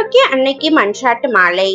ஆரோக்கிய அன்னைக்கு மன்றாட்டு மாலை.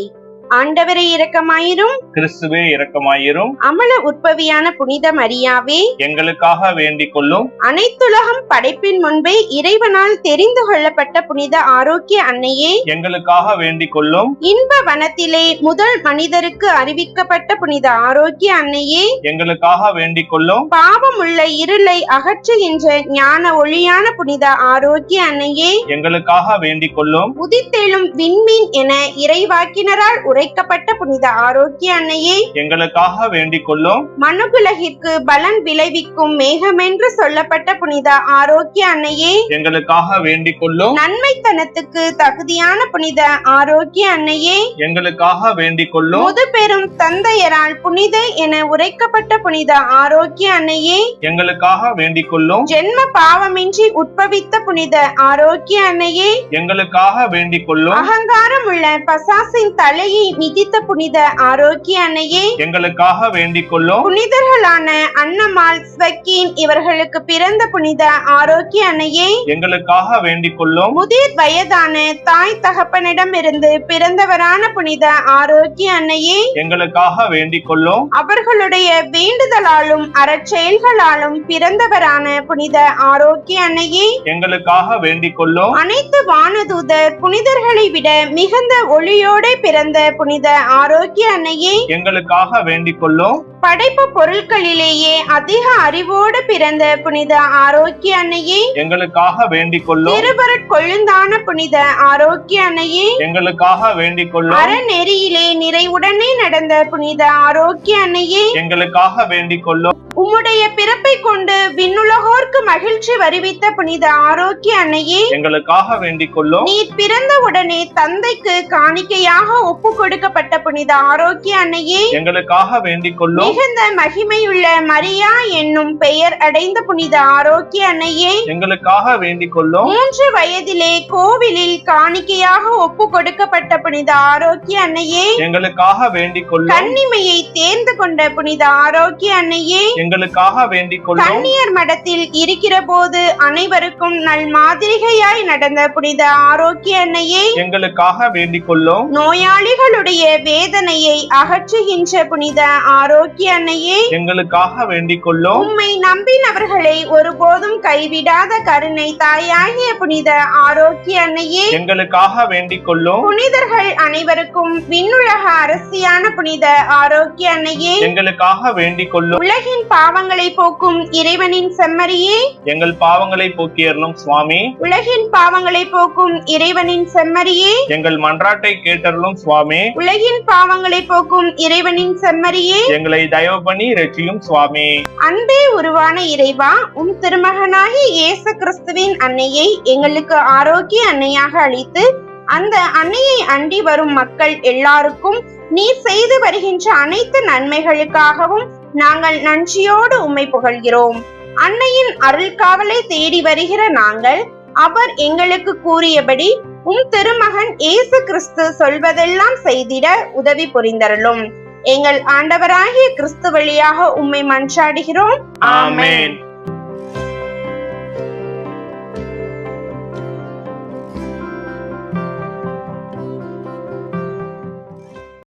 ஆண்டவரே இரக்கமாயிரும், கிறிஸ்துவே இரக்கமாயிரும். அமல உற்பவியான புனித மரியாவே எங்களுக்காக வேண்டிக் கொள்ளும். அனைத்துலகம் படைப்பின் முன்பே இறைவனால் தெரிந்து கொள்ளப்பட்ட புனித ஆரோக்கிய அன்னையே எங்களுக்காக வேண்டிக் கொள்ளும். இன்ப வனத்திலே முதல் மனிதருக்கு அறிவிக்கப்பட்ட புனித ஆரோக்கிய அன்னையே எங்களுக்காக வேண்டிக் கொள்ளும். பாவம் உள்ள இருளை அகற்றுகின்ற ஞான ஒளியான புனித ஆரோக்கிய அன்னையே எங்களுக்காக வேண்டிக் கொள்ளும். உதித்தெழும் விண்மீன் என இறைவாக்கினரால் உரைக்கப்பட்ட புனித ஆரோக்கிய அன்னையே எங்களுக்காக வேண்டிக் கொள்ளும். மனுகுலகிற்கு பலன் விளைவிக்கும் மேகமென்று சொல்லப்பட்ட புனித ஆரோக்கிய அன்னையே எங்களுக்காக வேண்டிக் கொள்ளும். நன்மைத்தனத்துக்கு தகுதியான புனித ஆரோக்கிய அன்னையே எங்களுக்காக வேண்டிக் கொள்ளும். முது பெரும் தந்தையரால் புனித என உரைக்கப்பட்ட புனித ஆரோக்கிய அன்னையே எங்களுக்காக வேண்டிக் கொள்ளும். ஜென்ம பாவமின்றி உட்பவித்த புனித ஆரோக்கிய அன்னையே எங்களுக்காக வேண்டிக் கொள்ளும். அகங்காரம் உள்ள பசாசின் தலையை மிதித்த புனித ஆரோக்கிய அன்னையே எங்களுக்காக வேண்டிக் கொள்ளும். புனிதர்களான அன்னமால் ஸ்வக்கீன் இவர்களுக்கு பிறந்த புனித ஆரோக்கிய அன்னையே எங்களுக்காக வேண்டிக் கொள்ளும். முதிர் வயதான தாய் தகப்பனிடமிருந்து பிறந்தவரான புனித ஆரோக்கிய அன்னையே எங்களுக்காக வேண்டிக் கொள்ளும். அவர்களுடைய வேண்டுதலாலும் அறச்செயல்களாலும் பிறந்தவரான புனித ஆரோக்கிய அன்னையே எங்களுக்காக வேண்டிக் கொள்ளும். அனைத்து வானதூதர் புனிதர்களை விட மிகுந்த ஒளியோட பிறந்த புனித ஆரோக்கிய அன்னையே எங்களுக்காக வேண்டிக் கொள்ளும். படைப்பு பொருட்களிலேயே அதிக அறிவோடு பிறந்த புனித ஆரோக்கிய அன்னையே எங்களுக்காக வேண்டிக் கொள்ளும். திருவருட்கொழுந்தான புனித ஆரோக்கிய அன்னையே எங்களுக்காக வேண்டிக் கொள்ளும். அறநெறியிலே நிறைவுடனே நடந்த புனித ஆரோக்கிய அன்னையே எங்களுக்காக வேண்டிக் கொள்ளும். உம்முடைய பிறப்பை கொண்டு விண்ணுலகோர்க்கு மகிழ்ச்சி வருவித்த புனித ஆரோக்கிய அன்னையே எங்களுக்காக வேண்டிக் கொள்ளும். நீர் பிறந்த உடனே தந்தைக்கு காணிக்கையாக ஒப்பு கொடுக்கப்பட்ட புனித ஆரோக்கிய அன்னையே எங்களுக்காக வேண்டிக் கொள்ளும். மிகுந்த மகிமையுள்ள மரியா என்னும் பெயர் அடைந்த புனித ஆரோக்கிய அன்னையே எங்களுக்காக வேண்டிக் கொள்ளும். 3 வயதிலே கோவிலில் காணிக்கையாக ஒப்பு கொடுக்கப்பட்ட புனித ஆரோக்கிய அன்னையே எங்களுக்காக வேண்டிக் கொள்ளும். கன்னிமையை தேர்ந்து கொண்ட புனித ஆரோக்கிய அன்னையே எங்களுக்காக வேண்டிக் கொள்ளும். கன்னியர் மடத்தில் இருக்கிற போது அனைவருக்கும் நல் மாதிரிகையாய் நடந்த புனித ஆரோக்கிய அன்னையே எங்களுக்காக வேண்டிக் கொள்ளும். நோயாளிகளுடைய வேதனையை அகற்றுகின்ற புனித ஆரோக்கிய அன்னையே எங்களுக்காக வேண்டிக் கொள்ளும். உம்மை நம்பினவர்களை ஒருபோதும் கைவிடாத கருணை தாயாகிய புனித ஆரோக்கிய அன்னையே எங்களுக்காக வேண்டிக் கொள்ளும். புனிதர்கள் அனைவருக்கும் விண்ணுலக அரசியான புனித ஆரோக்கிய அன்னையே எங்களுக்காக வேண்டிக் கொள்ளும். உலகின் பாவங்களை போக்கும் இறைவனின் செம்மறியே எங்கள் பாவங்களை போக்கியருளும் சுவாமி. உலகின் பாவங்களை போக்கும் இறைவனின் செம்மறியே எங்கள் மன்றாட்டை கேட்டருளும் சுவாமி. உலகின் பாவங்களை போக்கும் இறைவனின் செம்மறியே எங்களை தயவு பண்ணி இரட்சியும் சுவாமி. அன்பே உருவான இறைவா, உம் திருமகனாகிய இயேசு கிறிஸ்துவின் அன்னையை எங்களுக்கு ஆரோக்கிய அன்னையாக அளித்து அந்த அன்னையை அண்டி வரும் மக்கள் எல்லாருக்கும் நீர் செய்து வருகின்ற அனைத்து நன்மைகளுக்காகவும் நாங்கள் நன்றியோடு உம்மை புகழ்கிறோம். அன்னையின் அருள் காவலை தேடி வருகிற நாங்கள் அவர் எங்களுக்கு கூறியபடி உம் திருமகன் இயேசு கிறிஸ்து சொல்வதெல்லாம் செய்திட உதவி புரிந்தருளும். எங்கள் ஆண்டவராகிய கிறிஸ்து வழியாக உம்மை மன்றாடுகிறோம். ஆமென்.